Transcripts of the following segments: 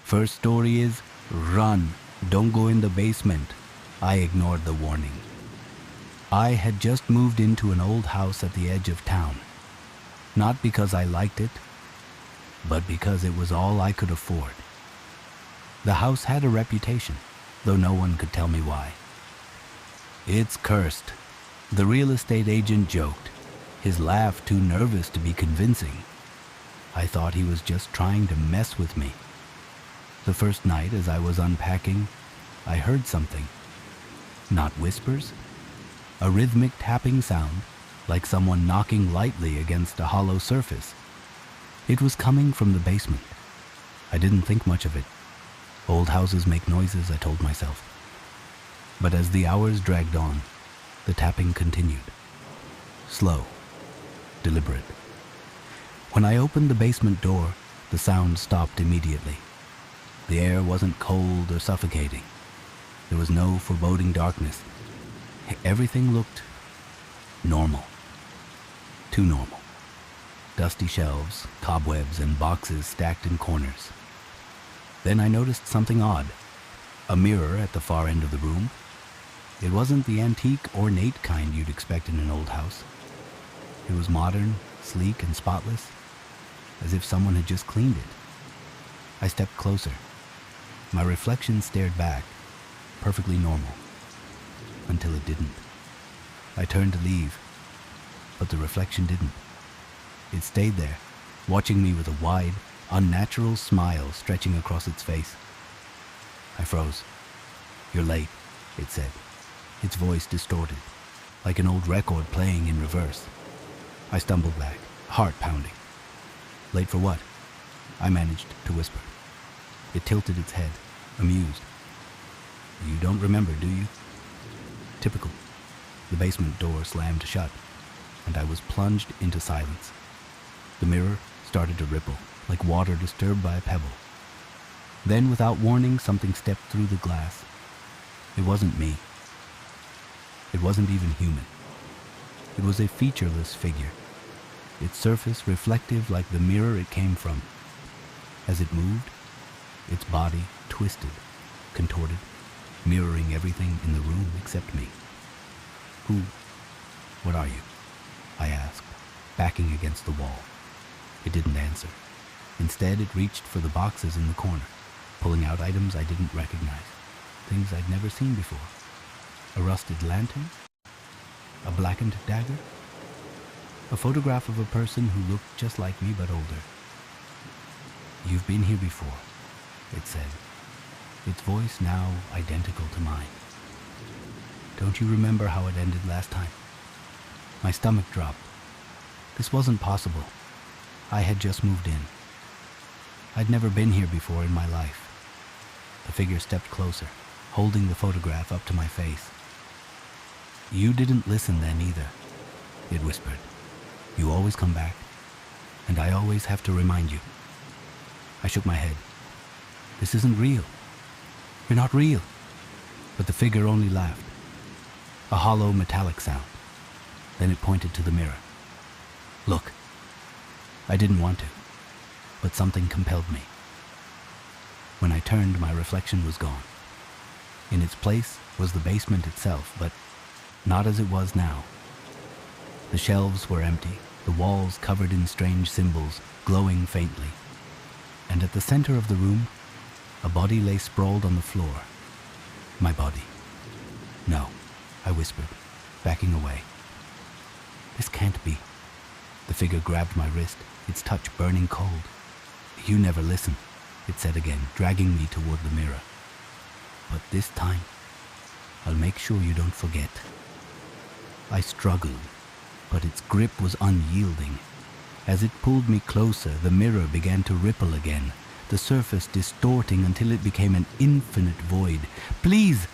First story is, run, don't go in the basement. I ignored the warning. I had just moved into an old house at the edge of town. Not because I liked it, but because it was all I could afford. The house had a reputation, though no one could tell me why. It's cursed, the real estate agent joked, his laugh too nervous to be convincing. I thought he was just trying to mess with me. The first night, as I was unpacking, I heard something. Not whispers, a rhythmic tapping sound, like someone knocking lightly against a hollow surface. It was coming from the basement. I didn't think much of it. Old houses make noises, I told myself. But as the hours dragged on, the tapping continued. Slow, deliberate. When I opened the basement door, the sound stopped immediately. The air wasn't cold or suffocating. There was no foreboding darkness. Everything looked normal. Too normal. Dusty shelves, cobwebs, and boxes stacked in corners. Then I noticed something odd. A mirror at the far end of the room. It wasn't the antique, ornate kind you'd expect in an old house. It was modern, sleek, and spotless, as if someone had just cleaned it. I stepped closer. My reflection stared back, perfectly normal, until it didn't. I turned to leave, but the reflection didn't. It stayed there, watching me with a wide, unnatural smile stretching across its face. I froze. "You're late," it said, its voice distorted, like an old record playing in reverse. I stumbled back, heart pounding. "Late for what?" I managed to whisper. It tilted its head, amused. "You don't remember, do you?" Typical. The basement door slammed shut, and I was plunged into silence. The mirror started to ripple, like water disturbed by a pebble. Then, without warning, something stepped through the glass. It wasn't me. It wasn't even human. It was a featureless figure, its surface reflective like the mirror it came from. As it moved, its body twisted, contorted, mirroring everything in the room except me. What are you?" I asked, backing against the wall. It didn't answer. Instead, it reached for the boxes in the corner, pulling out items I didn't recognize, things I'd never seen before. A rusted lantern? A blackened dagger? A photograph of a person who looked just like me but older. "You've been here before," it said, its voice now identical to mine. "Don't you remember how it ended last time?" My stomach dropped. This wasn't possible. I had just moved in. I'd never been here before in my life. The figure stepped closer, holding the photograph up to my face. "You didn't listen then either," it whispered. "You always come back, and I always have to remind you." I shook my head. "This isn't real. You're not real." But the figure only laughed. A hollow metallic sound. Then it pointed to the mirror. "Look." I didn't want to, but something compelled me. When I turned, my reflection was gone. In its place was the basement itself, but not as it was now. The shelves were empty, the walls covered in strange symbols, glowing faintly. And at the center of the room, a body lay sprawled on the floor. My body. "No," I whispered, backing away. "This can't be." The figure grabbed my wrist, its touch burning cold. "You never listen," it said again, dragging me toward the mirror. "But this time, I'll make sure you don't forget." I struggled, but its grip was unyielding. As it pulled me closer, the mirror began to ripple again, the surface distorting until it became an infinite void. "Please!"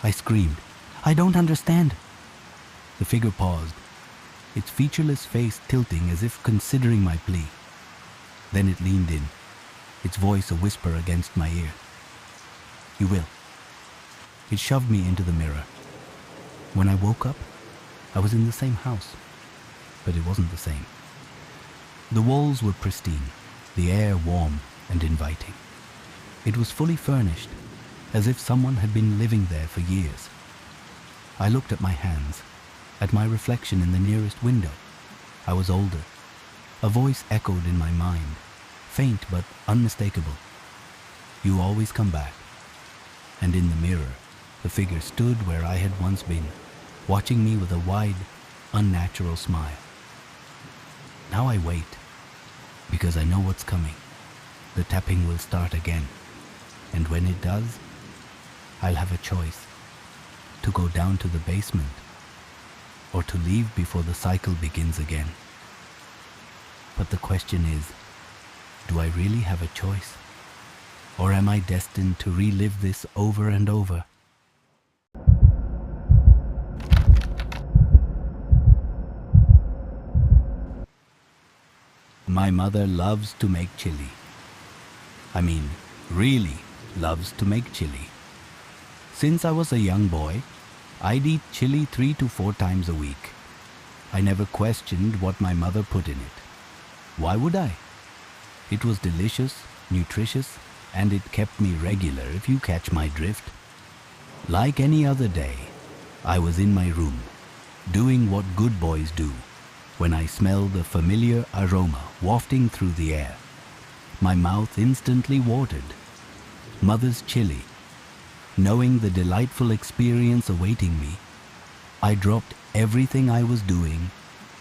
I screamed. "I don't understand." The figure paused, its featureless face tilting as if considering my plea. Then it leaned in, its voice a whisper against my ear. "You will." It shoved me into the mirror. When I woke up, I was in the same house, but it wasn't the same. The walls were pristine, the air warm and inviting. It was fully furnished, as if someone had been living there for years. I looked at my hands, at my reflection in the nearest window. I was older. A voice echoed in my mind, faint but unmistakable. You always come back. And in the mirror, the figure stood where I had once been, watching me with a wide, unnatural smile. Now I wait, because I know what's coming. The tapping will start again, and when it does, I'll have a choice: to go down to the basement, or to leave before the cycle begins again. But the question is, do I really have a choice? Or am I destined to relive this over and over? My mother loves to make chili. I mean, really loves to make chili. Since I was a young boy, I'd eat chili 3 to 4 times a week. I never questioned what my mother put in it. Why would I? It was delicious, nutritious, and it kept me regular, if you catch my drift. Like any other day, I was in my room, doing what good boys do, when I smelled the familiar aroma wafting through the air. My mouth instantly watered. Mother's chili. Knowing the delightful experience awaiting me, I dropped everything I was doing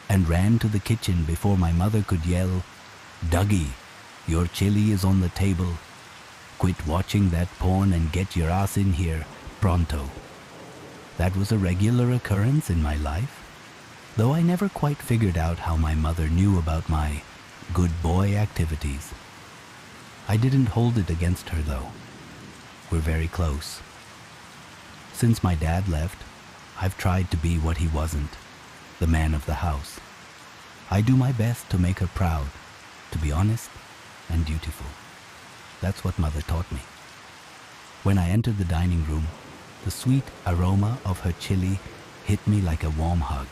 and ran to the kitchen before my mother could yell, "Dougie, your chili is on the table. Quit watching that porn and get your ass in here, pronto." That was a regular occurrence in my life, though I never quite figured out how my mother knew about my good boy activities. I didn't hold it against her, though. We're very close. Since my dad left, I've tried to be what he wasn't, the man of the house. I do my best to make her proud, to be honest and dutiful. That's what Mother taught me. When I entered the dining room, the sweet aroma of her chili hit me like a warm hug.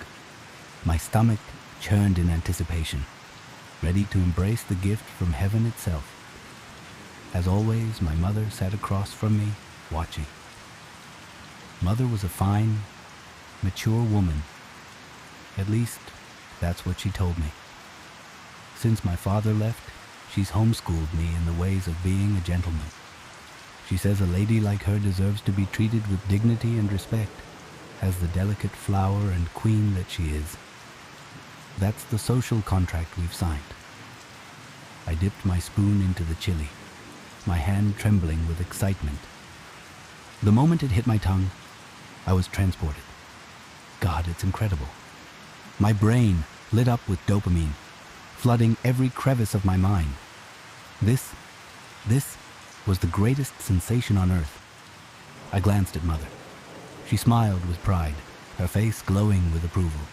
My stomach churned in anticipation, ready to embrace the gift from heaven itself. As always, my mother sat across from me, watching. Mother was a fine, mature woman. At least, that's what she told me. Since my father left, she's homeschooled me in the ways of being a gentleman. She says a lady like her deserves to be treated with dignity and respect, as the delicate flower and queen that she is. That's the social contract we've signed. I dipped my spoon into the chili, my hand trembling with excitement. The moment it hit my tongue, I was transported. God, it's incredible. My brain lit up with dopamine, flooding every crevice of my mind. This was the greatest sensation on earth. I glanced at Mother. She smiled with pride, her face glowing with approval.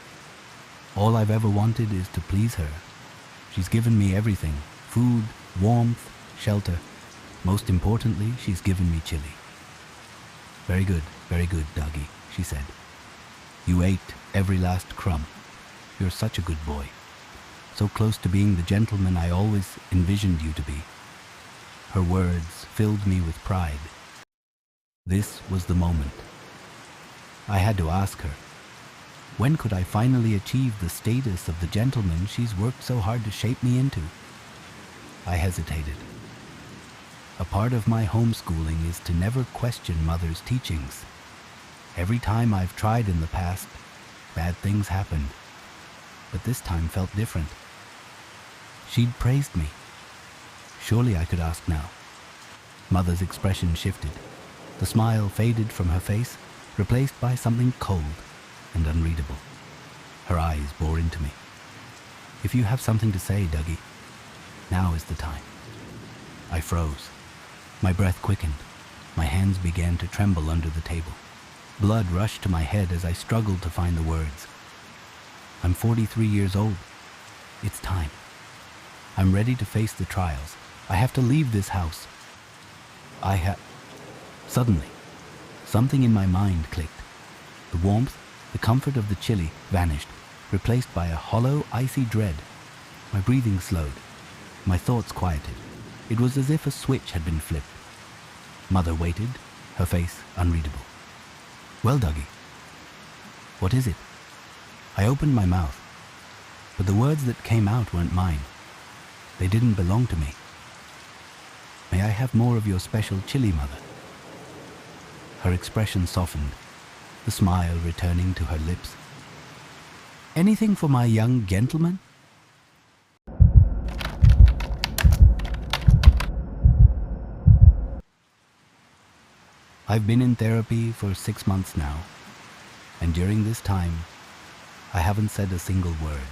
All I've ever wanted is to please her. She's given me everything: food, warmth, shelter. Most importantly, she's given me chili. Very good, Dougie," she said. "You ate every last crumb. You're such a good boy. So close to being the gentleman I always envisioned you to be." Her words filled me with pride. This was the moment. I had to ask her, when could I finally achieve the status of the gentleman she's worked so hard to shape me into? I hesitated. A part of my homeschooling is to never question Mother's teachings. Every time I've tried in the past, bad things happened. But this time felt different. She'd praised me. Surely I could ask now. Mother's expression shifted. The smile faded from her face, replaced by something cold and unreadable. Her eyes bore into me. "If you have something to say, Dougie, now is the time." I froze. My breath quickened. My hands began to tremble under the table. Blood rushed to my head as I struggled to find the words. I'm 43 years old. It's time. I'm ready to face the trials. I have to leave this house. Suddenly, something in my mind clicked. The warmth, the comfort of the chili vanished, replaced by a hollow, icy dread. My breathing slowed. My thoughts quieted. It was as if a switch had been flipped. Mother waited, her face unreadable. Well, Dougie, what is it? I opened my mouth, but the words that came out weren't mine. They didn't belong to me. May I have more of your special chili, Mother? Her expression softened, the smile returning to her lips. Anything for my young gentleman? I've been in therapy for 6 months now, and during this time, I haven't said a single word.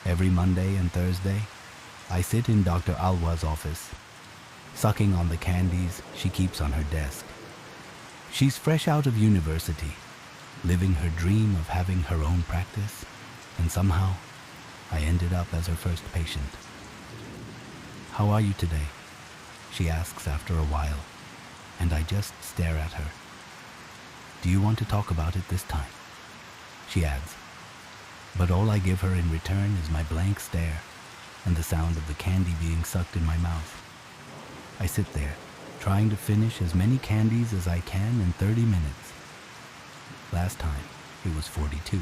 Every Monday and Thursday, I sit in Dr. Alwa's office, sucking on the candies she keeps on her desk. She's fresh out of university, living her dream of having her own practice, and somehow, I ended up as her first patient. How are you today? She asks after a while, and I just stare at her. Do you want to talk about it this time? She adds, but all I give her in return is my blank stare and the sound of the candy being sucked in my mouth. I sit there, trying to finish as many candies as I can in 30 minutes. Last time, it was 42.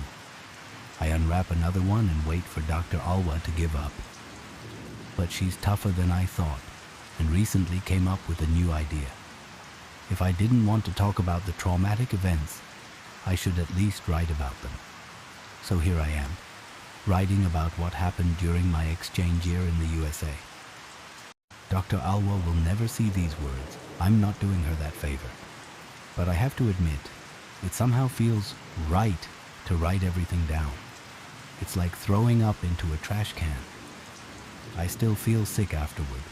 I unwrap another one and wait for Dr. Alwa to give up. But she's tougher than I thought, and recently came up with a new idea. If I didn't want to talk about the traumatic events, I should at least write about them. So here I am, writing about what happened during my exchange year in the USA. Dr. Alwa will never see these words. I'm not doing her that favor. But I have to admit, it somehow feels right to write everything down. It's like throwing up into a trash can. I still feel sick afterward,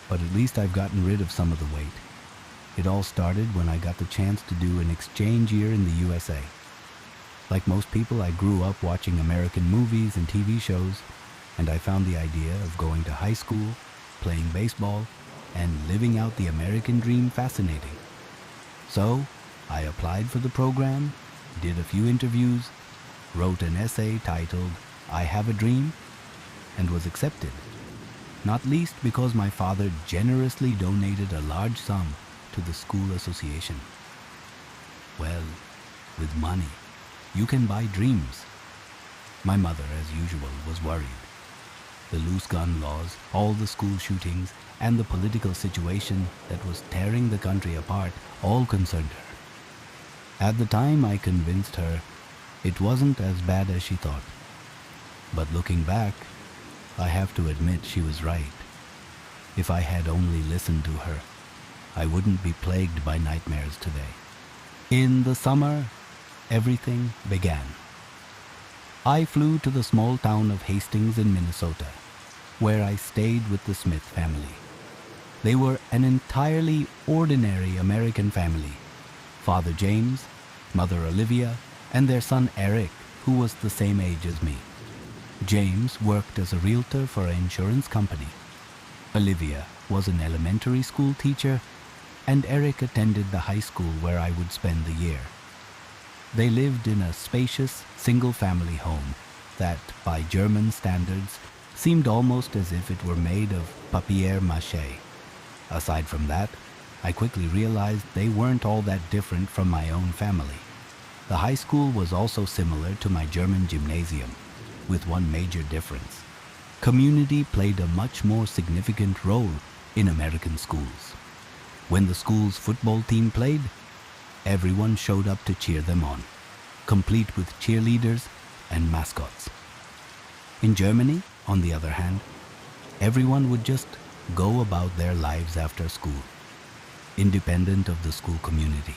but at least I've gotten rid of some of the weight. It all started when I got the chance to do an exchange year in the USA. Like most people, I grew up watching American movies and TV shows, and I found the idea of going to high school, playing baseball, and living out the American dream fascinating. So, I applied for the program, did a few interviews, wrote an essay titled, I Have a Dream, and was accepted. Not least because my father generously donated a large sum to the school association. Well, with money, you can buy dreams. My mother, as usual, was worried. The loose gun laws, all the school shootings, and the political situation that was tearing the country apart all concerned her. At the time, I convinced her it wasn't as bad as she thought. But looking back, I have to admit she was right. If I had only listened to her, I wouldn't be plagued by nightmares today. In the summer, everything began. I flew to the small town of Hastings in Minnesota, where I stayed with the Smith family. They were an entirely ordinary American family. Father James, Mother Olivia, and their son Eric, who was the same age as me. James worked as a realtor for an insurance company. Olivia was an elementary school teacher, and Eric attended the high school where I would spend the year. They lived in a spacious, single-family home that, by German standards, seemed almost as if it were made of papier-mâché. Aside from that, I quickly realized they weren't all that different from my own family. The high school was also similar to my German gymnasium, with one major difference. Community played a much more significant role in American schools. When the school's football team played, everyone showed up to cheer them on, complete with cheerleaders and mascots. In Germany, on the other hand, everyone would just go about their lives after school, independent of the school community.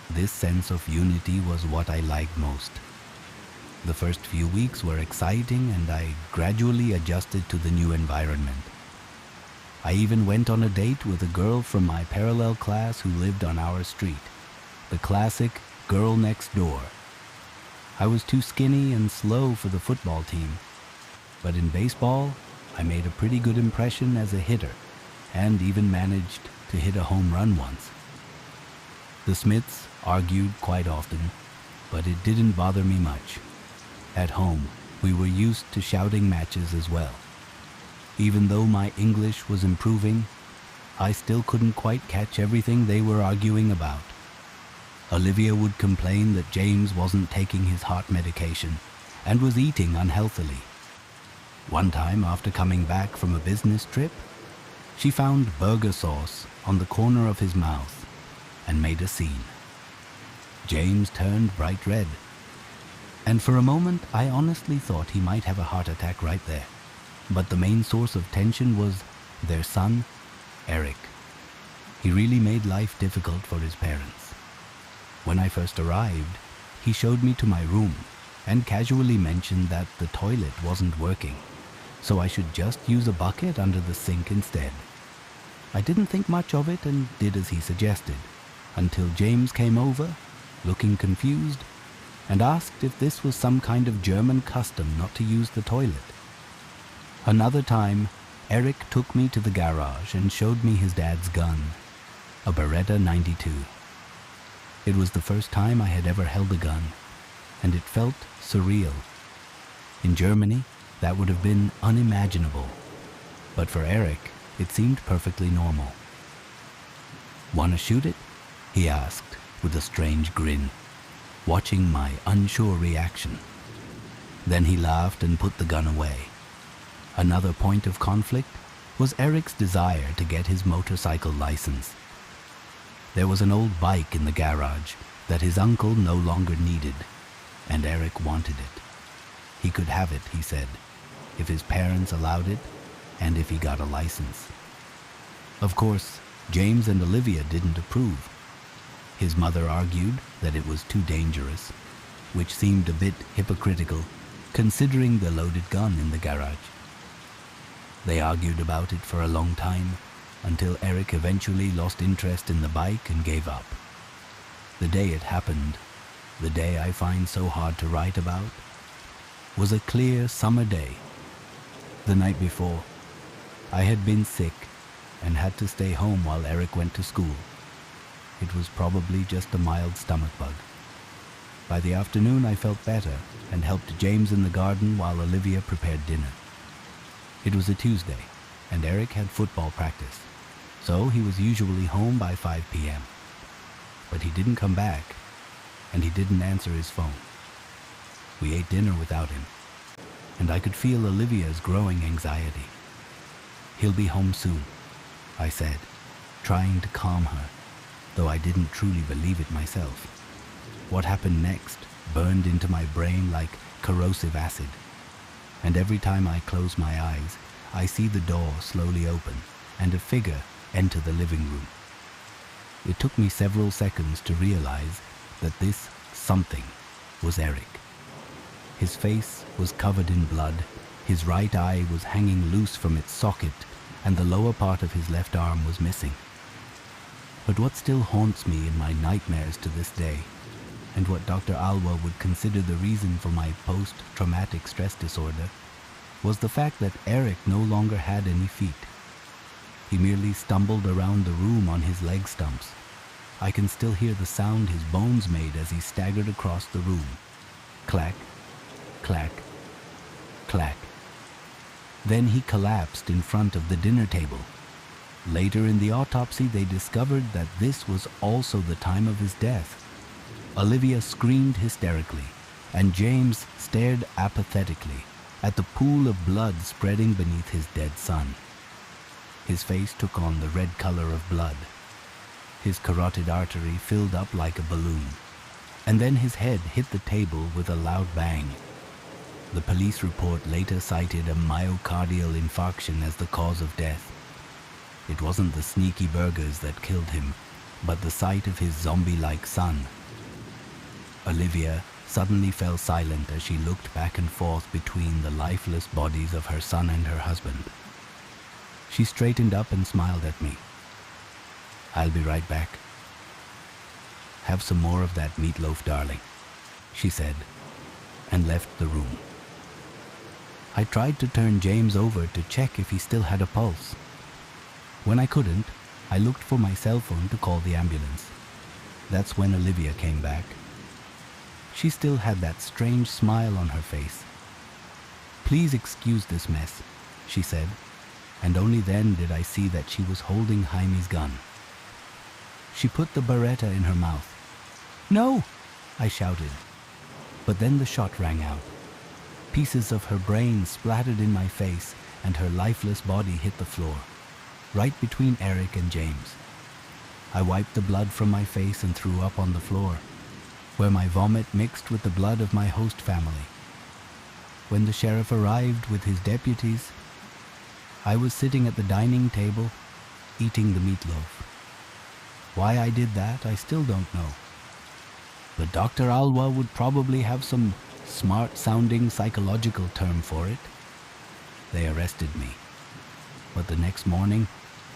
This sense of unity was what I liked most. The first few weeks were exciting, and I gradually adjusted to the new environment. I even went on a date with a girl from my parallel class who lived on our street, the classic girl next door. I was too skinny and slow for the football team, but in baseball, I made a pretty good impression as a hitter, and even managed to hit a home run once. The Smiths argued quite often, but it didn't bother me much. At home, we were used to shouting matches as well. Even though my English was improving, I still couldn't quite catch everything they were arguing about. Olivia would complain that James wasn't taking his heart medication and was eating unhealthily. One time, after coming back from a business trip, she found burger sauce on the corner of his mouth and made a scene. James turned bright red, and for a moment I honestly thought he might have a heart attack right there. But the main source of tension was their son, Eric. He really made life difficult for his parents. When I first arrived, he showed me to my room and casually mentioned that the toilet wasn't working, so I should just use a bucket under the sink instead. I didn't think much of it and did as he suggested, until James came over, looking confused, and asked if this was some kind of German custom not to use the toilet. Another time, Eric took me to the garage and showed me his dad's gun, a Beretta 92. It was the first time I had ever held a gun, and it felt surreal. In Germany, that would have been unimaginable, but for Eric, it seemed perfectly normal. "Wanna shoot it?" he asked with a strange grin, watching my unsure reaction. Then he laughed and put the gun away. Another point of conflict was Eric's desire to get his motorcycle license. There was an old bike in the garage that his uncle no longer needed, and Eric wanted it. He could have it, he said, if his parents allowed it and if he got a license. Of course, James and Olivia didn't approve. His mother argued that it was too dangerous, which seemed a bit hypocritical considering the loaded gun in the garage. They argued about it for a long time, until Eric eventually lost interest in the bike and gave up. The day it happened, the day I find so hard to write about, was a clear summer day. The night before, I had been sick and had to stay home while Eric went to school. It was probably just a mild stomach bug. By the afternoon I felt better and helped James in the garden while Olivia prepared dinner. It was a Tuesday, and Eric had football practice, so he was usually home by 5 p.m. But he didn't come back, and he didn't answer his phone. We ate dinner without him, and I could feel Olivia's growing anxiety. "He'll be home soon," I said, trying to calm her, though I didn't truly believe it myself. What happened next burned into my brain like corrosive acid, and every time I close my eyes, I see the door slowly open and a figure enter the living room. It took me several seconds to realize that this something was Eric. His face was covered in blood, his right eye was hanging loose from its socket, and the lower part of his left arm was missing. But what still haunts me in my nightmares to this day, and what Dr. Alwa would consider the reason for my post-traumatic stress disorder, was the fact that Eric no longer had any feet. He merely stumbled around the room on his leg stumps. I can still hear the sound his bones made as he staggered across the room. Clack, clack, clack. Then he collapsed in front of the dinner table. Later in the autopsy, they discovered that this was also the time of his death. Olivia screamed hysterically, and James stared apathetically at the pool of blood spreading beneath his dead son. His face took on the red color of blood. His carotid artery filled up like a balloon, and then his head hit the table with a loud bang. The police report later cited a myocardial infarction as the cause of death. It wasn't the sneaky burgers that killed him, but the sight of his zombie-like son. Olivia suddenly fell silent as she looked back and forth between the lifeless bodies of her son and her husband. She straightened up and smiled at me. "I'll be right back. Have some more of that meatloaf, darling," she said, and left the room. I tried to turn James over to check if he still had a pulse. When I couldn't, I looked for my cell phone to call the ambulance. That's when Olivia came back. She still had that strange smile on her face. "Please excuse this mess," she said, and only then did I see that she was holding Jaime's gun. She put the Beretta in her mouth. "No!" I shouted. But then the shot rang out. Pieces of her brain splattered in my face, and her lifeless body hit the floor, right between Eric and James. I wiped the blood from my face and threw up on the floor, where my vomit mixed with the blood of my host family. When the sheriff arrived with his deputies, I was sitting at the dining table, eating the meatloaf. Why I did that, I still don't know. But Dr. Alwa would probably have some smart-sounding psychological term for it. They arrested me. But the next morning,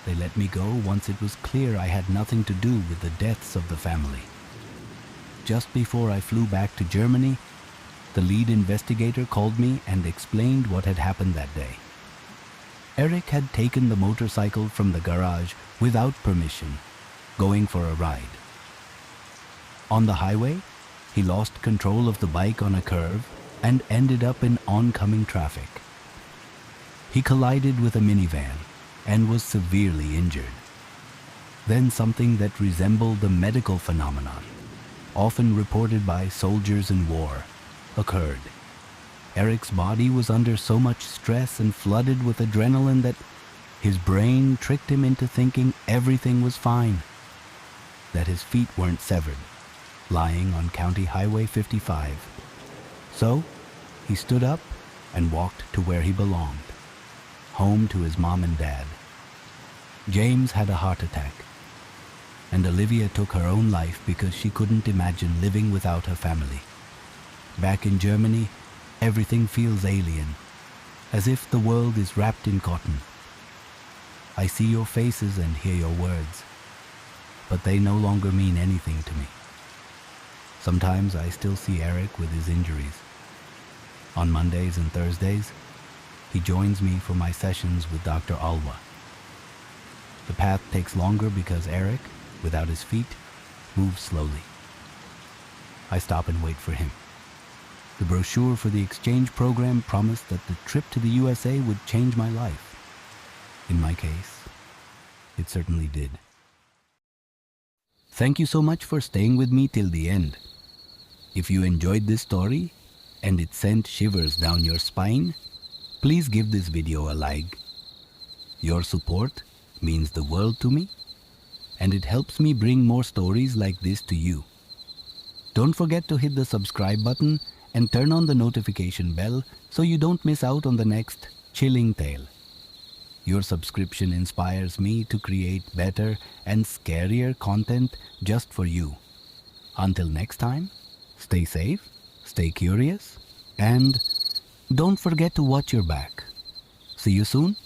they let me go once it was clear I had nothing to do with the deaths of the family. Just before I flew back to Germany, the lead investigator called me and explained what had happened that day. Eric had taken the motorcycle from the garage without permission, going for a ride. On the highway, he lost control of the bike on a curve and ended up in oncoming traffic. He collided with a minivan and was severely injured. Then something that resembled the medical phenomenon, often reported by soldiers in war, occurred. Eric's body was under so much stress and flooded with adrenaline that his brain tricked him into thinking everything was fine, that his feet weren't severed, lying on County Highway 55. So, he stood up and walked to where he belonged, home to his mom and dad. James had a heart attack, and Olivia took her own life because she couldn't imagine living without her family. Back in Germany, everything feels alien, as if the world is wrapped in cotton. I see your faces and hear your words, but they no longer mean anything to me. Sometimes I still see Eric with his injuries. On Mondays and Thursdays, he joins me for my sessions with Dr. Alwa. The path takes longer because Eric, without his feet, moves slowly. I stop and wait for him. The brochure for the exchange program promised that the trip to the USA would change my life. In my case, it certainly did. Thank you so much for staying with me till the end. If you enjoyed this story and it sent shivers down your spine, please give this video a like. Your support means the world to me, and it helps me bring more stories like this to you. Don't forget to hit the subscribe button and turn on the notification bell so you don't miss out on the next chilling tale. Your subscription inspires me to create better and scarier content just for you. Until next time, stay safe, stay curious, and don't forget to watch your back. See you soon.